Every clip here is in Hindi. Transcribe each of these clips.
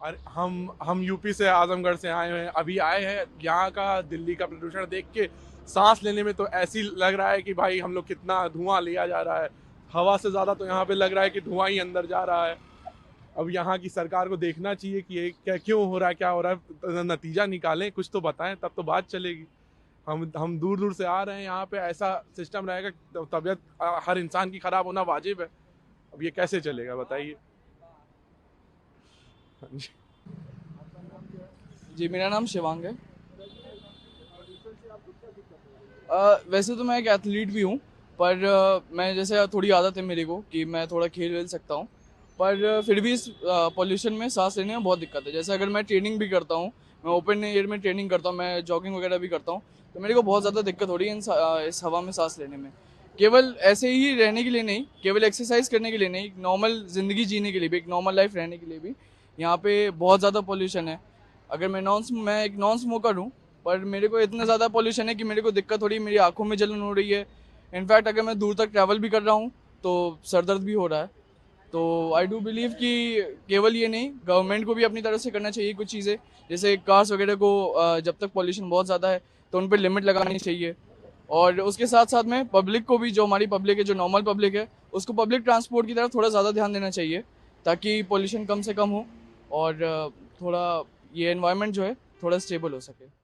और हम यूपी से आजमगढ़ से आए हैं, अभी आए हैं। यहाँ का दिल्ली का प्रदूषण देख के सांस लेने में तो ऐसी लग रहा है कि भाई हम लोग कितना धुआं लिया जा रहा है। हवा से ज्यादा तो यहाँ पे लग रहा है कि धुआं ही अंदर जा रहा है। अब यहाँ की सरकार को देखना चाहिए कि ये क्या क्यों हो रहा है, क्या हो रहा है, नतीजा निकालें, कुछ तो बताएं, तब तो बात चलेगी। हम दूर दूर से आ रहे हैं, यहाँ पे ऐसा सिस्टम रहेगा, तबीयत हर इंसान की खराब होना वाजिब है। अब ये कैसे चलेगा बताइए। जी, मेरा नाम शिवांग है। वैसे तो मैं एक एथलीट भी हूँ, पर मैं जैसे थोड़ी आदत है मेरे को कि मैं थोड़ा खेल वेल सकता हूँ। पर फिर भी इस पॉल्यूशन में सांस लेने में बहुत दिक्कत है। जैसे अगर मैं ट्रेनिंग भी करता हूँ, मैं ओपन एयर में ट्रेनिंग करता हूँ, मैं जॉगिंग वगैरह भी करता हूँ, तो मेरे को बहुत ज़्यादा दिक्कत हो रही है इस हवा में सांस लेने में। केवल ऐसे ही रहने के लिए नहीं, केवल एक्सरसाइज करने के लिए नहीं, नॉर्मल ज़िंदगी जीने के लिए भी, एक नॉर्मल लाइफ रहने के लिए भी यहाँ पे बहुत ज़्यादा पॉल्यूशन है। अगर मैं एक नॉन स्मोकर हूँ, पर मेरे को इतना ज़्यादा पॉल्यूशन है कि मेरे को दिक्कत हो रही है, मेरी आंखों में जलन हो रही है। इनफैक्ट अगर मैं दूर तक ट्रैवल भी कर रहा हूँ तो सर दर्द भी हो रहा है। तो आई डू बिलीव कि केवल ये नहीं, गवर्नमेंट को भी अपनी तरफ से करना चाहिए कुछ चीज़ें। जैसे कार्स वगैरह को जब तक पॉल्यूशन बहुत ज़्यादा है तो उन पर लिमिट लगानी चाहिए। और उसके साथ साथ में पब्लिक को भी, जो हमारी पब्लिक है, जो नॉर्मल पब्लिक है, उसको पब्लिक ट्रांसपोर्ट की तरफ थोड़ा ज़्यादा ध्यान देना चाहिए, ताकि पॉल्यूशन कम से कम हो और थोड़ा ये एनवायरनमेंट जो है थोड़ा स्टेबल हो सके।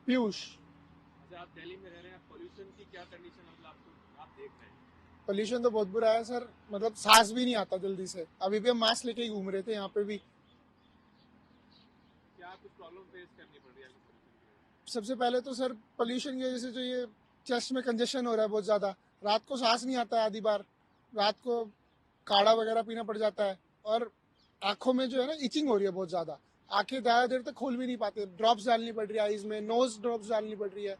पीयूष। अच्छा, आप दिल्ली में रह रहे हैं, पोल्यूशन की क्या कंडीशन मतलब आपको आप देख रहे हैं? पोल्यूशन तो बहुत बुरा है सर, मतलब सांस भी नहीं आता जल्दी से। अभी भी हम मास्क लेके ही घूम रहे थे यहाँ पे भी। क्या कुछ प्रॉब्लम फेस करनी पड़ रही है पोल्यूशन की वजह सबसे पहले तो सर पोल्यूशन की वजह से जो ये चेस्ट में कंजेशन हो रहा है बहुत ज़्यादा। रात को सांस नहीं आता है आधी बार। रात को काढ़ा वगैरह पीना पड़ जाता है। और आंखों में जो है ना इचिंग हो रही है बहुत ज़्यादा। आंखें ज़्यादा देर तक खोल भी नहीं पाते, ड्रॉप्स डालनी पड़ रही है आईज में, नोज ड्रॉप्स डालनी पड़ रही है।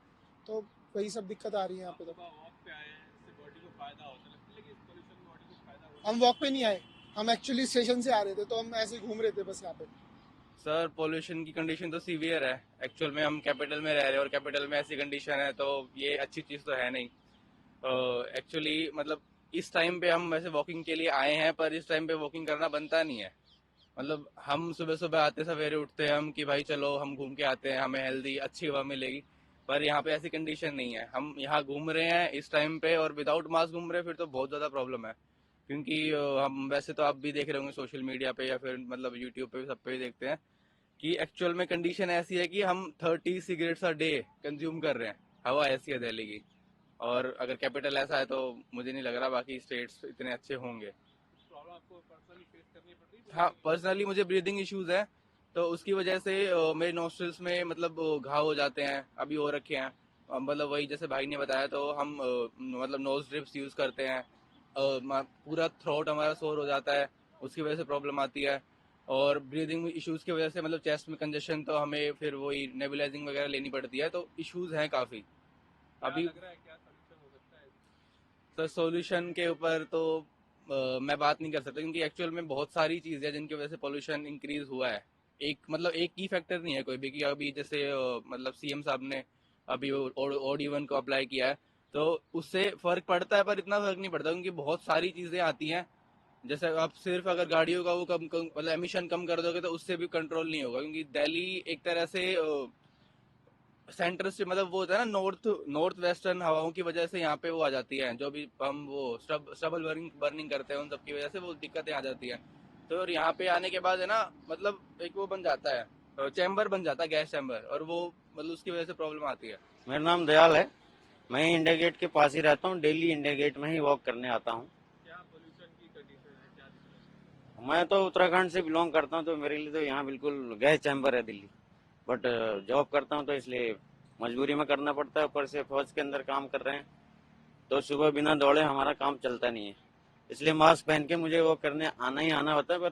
तो वही सब दिक्कत आ रही है यहाँ पे। से? तो आप वॉक पे आए हैं, इससे बॉडी को फायदा होता है, लगता है कि इस पोल्यूशन में बॉडी को फायदा हो रहा हम वॉक पे नहीं आए, हम एक्चुअली स्टेशन से आ रहे थे, तो हम ऐसे ही घूम रहे थे बस यहाँ पे। सर पोल्यूशन की कंडीशन तो सीवियर है। एक्चुअल में हम कैपिटल में रह रहे हैं और कैपिटल में ऐसी कंडीशन है, तो ये अच्छी चीज़ तो है नहीं। एक्चुअली मतलब इस टाइम पे हम वैसे वॉकिंग के लिए आए हैं, पर इस टाइम पे वॉकिंग करना बनता नहीं है। मतलब हम सुबह सुबह आते सवेरे उठते हैं हम कि भाई चलो हम घूम के आते हैं, हमें हेल्दी अच्छी हवा मिलेगी। पर यहाँ पे ऐसी कंडीशन नहीं है। हम यहाँ घूम रहे हैं इस टाइम पे और विदाउट मास्क घूम रहे हैं, फिर तो बहुत ज़्यादा प्रॉब्लम है। क्योंकि हम वैसे तो आप भी देख रहे होंगे सोशल मीडिया पे या फिर मतलब यूट्यूब पे सब पे भी देखते हैं कि एक्चुअल में कंडीशन ऐसी है कि हम 30 सिगरेट्स अ डे कंज्यूम कर रहे हैं। हवा ऐसी है दिल्ली की। और अगर कैपिटल ऐसा है तो मुझे नहीं लग रहा बाकी स्टेट्स इतने अच्छे होंगे। है? प्रॉब्लम आपको पर्सनली फेस करनी पड़ रही है हाँ, pollution की वजह पर्सनली मुझे ब्रीदिंग इश्यूज है, तो उसकी वजह से मेरे नोस्ट्रल्स में मतलब घाव हो जाते हैं, अभी हो रखे हैं। मतलब वही जैसे भाई ने बताया, तो हम मतलब नोज ड्रिप्स यूज करते हैं। पूरा थ्रोट हमारा सोर हो जाता है, उसकी वजह से प्रॉब्लम आती है। और ब्रीदिंग इश्यूज की वजह से मतलब चेस्ट में कंजेशन, तो हमें फिर वही नेबुलाइजिंग वगैरह लेनी पड़ती है, तो इश्यूज हैं काफ़ी क्या अभी। लग रहा है, क्या सोल्यूशन हो सकता है? तो सॉल्यूशन के ऊपर तो मैं बात नहीं कर सकता, क्योंकि एक्चुअल में बहुत सारी चीज़ें हैं जिनकी वजह से पोल्यूशन इंक्रीज हुआ है। एक मतलब एक ही फैक्टर नहीं है कोई भी, कि अभी जैसे मतलब सीएम साहब ने अभी OD1 को अप्लाई किया है, तो उससे फर्क पड़ता है, पर इतना फर्क नहीं पड़ता क्योंकि बहुत सारी चीज़ें आती हैं। जैसे आप सिर्फ अगर गाड़ियों का वो कम मतलब एमिशन कम कर दोगे तो उससे भी कंट्रोल नहीं होगा, क्योंकि दिल्ली एक तरह से सेंटर से मतलब वो होता है ना, नॉर्थ वेस्टर्न हवाओं की वजह से यहाँ पे वो आ जाती है, जो भी हम वो स्टबल बर्निंग बर्निंग करते हैं उन सब की वजह से वो दिक्कतें आ जाती हैं। तो और यहाँ पे आने के बाद है ना, मतलब एक वो बन जाता है, चैम्बर बन जाता है, गैस चैम्बर, और वो मतलब उसकी वजह से प्रॉब्लम आती है। मेरा नाम दयाल है। मैं इंडिया गेट के पास ही रहता हूँ, डेली इंडिया गेट में ही वॉक करने आता हूँ। क्या पोल्यूशन की कंडीशन है, क्या दिक्कत है? मैं तो उत्तराखंड से बिलोंग करता हूँ, तो मेरे लिए तो यहाँ बिल्कुल गैस चैम्बर है दिल्ली। बट जॉब करता हूँ तो इसलिए मजबूरी में करना पड़ता है। ऊपर से फौज के अंदर काम कर रहे हैं, तो सुबह बिना दौड़े हमारा काम चलता नहीं है, इसलिए मास्क पहन के मुझे वो करने आना ही आना होता है। पर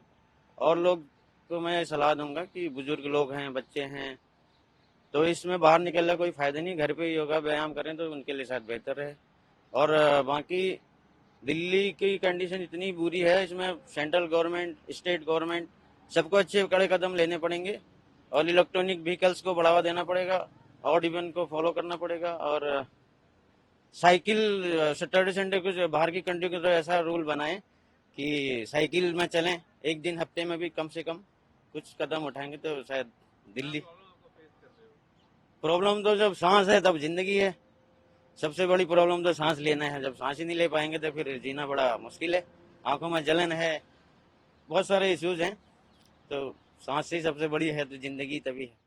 और लोग को मैं सलाह दूंगा कि बुजुर्ग लोग हैं, बच्चे हैं, तो इसमें बाहर निकलने का कोई फायदा नहीं, घर पे योगा व्यायाम करें तो उनके लिए शायद बेहतर है। और बाकी दिल्ली की कंडीशन इतनी बुरी है, इसमें सेंट्रल गवर्नमेंट, स्टेट गवर्नमेंट सबको अच्छे कड़े कदम लेने पड़ेंगे, और इलेक्ट्रॉनिक व्हीकल्स को बढ़ावा देना पड़ेगा, और इवन को फॉलो करना पड़ेगा। और साइकिल सैटरडे संडे कुछ बाहर की कंट्री को तो ऐसा रूल बनाए कि साइकिल में चलें, एक दिन हफ्ते में भी कम से कम कुछ कदम उठाएंगे तो शायद दिल्ली। प्रॉब्लम तो जब सांस है तब जिंदगी है, सबसे बड़ी प्रॉब्लम तो सांस लेना है। जब सांस ही नहीं ले पाएंगे तो फिर जीना बड़ा मुश्किल है। आंखों में जलन है, बहुत सारे इश्यूज हैं, तो सांस ही सबसे बड़ी है, तो जिंदगी तभी है।